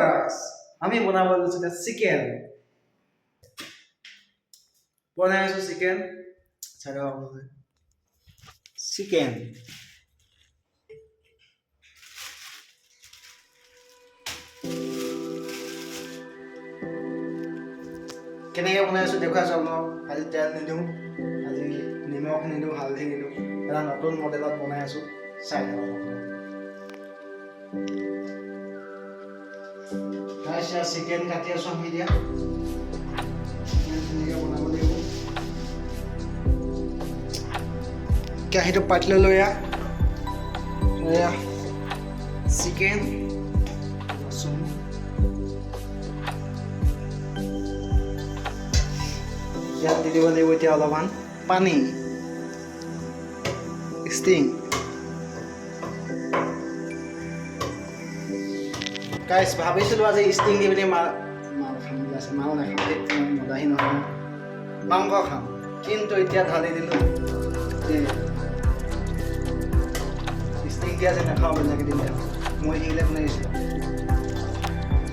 guys আমি বনাব লৈছো চিকেন বনাই আছো চিকেন চাই লওক আপোনালোকে চিকেন কেনেকৈ বনাই আছো দেখুৱাইছো আপোনাক আজি তেল নিদিওঁ আজি নিমখ নিদিওঁ হালধি নিদিওঁ এটা নতুন মডেলত বনাই আছো চাই লওক চিকেন কাটি আছো আমি এতিয়া ধুনীয়াকৈ বনাব লাগিব কেৰাহীটো পাতি ল'লো এয়া চিকেন ইয়াত দি দিব লাগিব এতিয়া অলপমান পানী ষ্টিং গাইছ ভাবিছিলোঁ আজি ষ্টিং দি পিনি মাল খাম মাল নাখাম মদাহী নহয় মাংস খাম কিন্তু এতিয়া ঢালি দিলোঁ ষ্টিং দিয়া যে নাখাওঁ বেলেগে দিলে মই দিলে বনাইছিলোঁ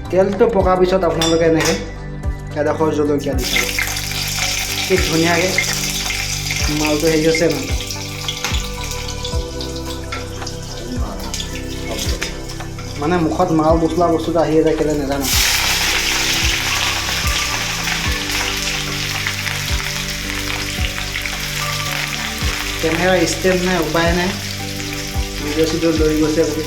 তেলটো পকাৰ পিছত আপোনালোকে এনেকৈ এডোখৰ জলকীয়া দি খাব কি ধুনীয়াকৈ মালটো হেৰি হৈছে ন মানে মুখত মাল মছলা বস্তুটো আহি যায় কেলৈ নাজানো কেমেৰা ষ্টেণ্ড নাই উপায় নাই ভিডিঅ' চিডিঅ' লৈ গৈছে বুলি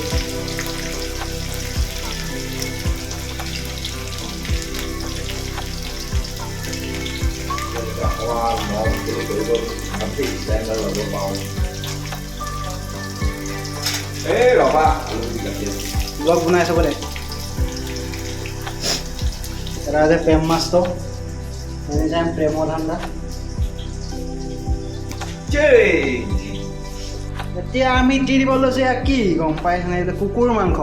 ব্লগ বনাই চাব দে এটা আছে প্ৰেম মাছটো এনিটাইম প্ৰেমৰ ধান্দা এতিয়া আমি দি দিব লৈছোঁ কি গম পাইছেনে এইটো কুকুৰ মাংস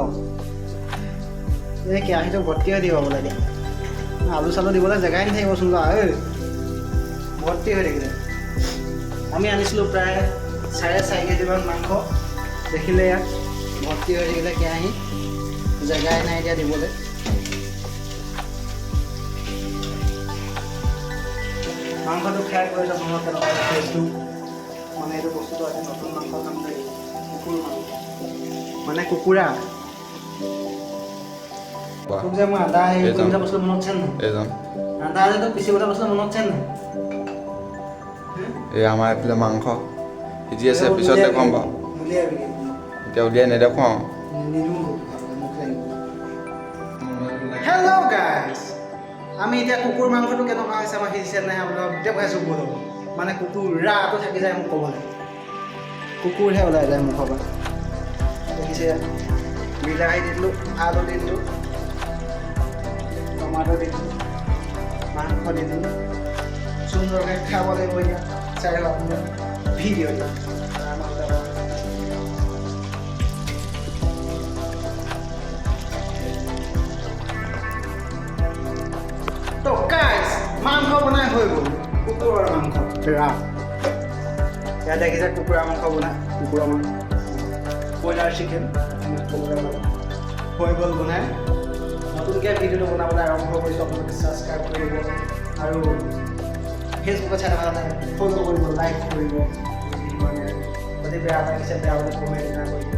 এই কেৰাহীটো ভৰ্তি হৈ দিব বোলে এতিয়া আলু চালু দিবলৈ জেগাই নাথাকিবচোন ঐ ভৰ্তি হৈ থাকিলে আমি আনিছিলোঁ প্ৰায় 4.5 কেজিমান মাংস দেখিলে ইয়াত ভৰ্তি হৈ থাকিলে কেৰাহী জেগাই নাই এতিয়া দিবলৈ মাংসটো ফ্ৰাই কৰি লওক মনত কেনেকুৱা টেষ্টটো মানে এইটো বস্তুটো আজি নতুন মাংস খাম দেই কুকুৰ মাংস মানে কুকুৰা তোক যে মই আদা হেৰি কৰি দিয়া বস্তু মনত আছে নাই আদা যে তোক পিচিবলৈ বস্তু মনত আছে নাই এই আমাৰ এইফালে মাংস সিজি আছে পিছত দেখুৱাম বাৰু এতিয়া উলিয়াই নেদেখুৱাওঁ হেল্ল' গাইজ আমি এতিয়া কুকুৰ মাংসটো কেনেকুৱা হৈছে আমাৰ সিজিছে নাই আপোনাক দেখুৱাইছোঁ বোলো মানে কুকুৰাটো থাকি যায় মোক ক'বলৈ কুকুৰহে ওলাই যায় মুখৰ পৰা দেখিছে বিলাহী দি দিলোঁ আলু দি দিলোঁ টমাটো দি দিলোঁ মাংস দি দিলোঁ সুন্দৰকৈ খাব লাগিব এতিয়া চাই লওক আপোনাৰ ভিডিঅ' তো গাইজ মাংস বনাই হৈ গ'ল কুকুৰৰ মাংস ইয়াত দেখিছে কুকুৰা মাংস বনাই কুকুৰা মাংস ব্ৰইলাৰ চিকেন হৈ গ'ল বনাই নতুনকৈ ভিডিঅ'টো বনাবলৈ আৰম্ভ কৰিছোঁ আপোনালোকে ছাবস্ক্ৰাইব কৰিব আৰু ফেচবুকত চাই থকা নাই ফ'ল' কৰিব লাইক কৰিব মানে যদি বেয়া লাগিছে বেয়া বুলি কমেণ্ট এটা কৰিব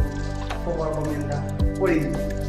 খবৰ কমেণ্ট এটা কৰি দিব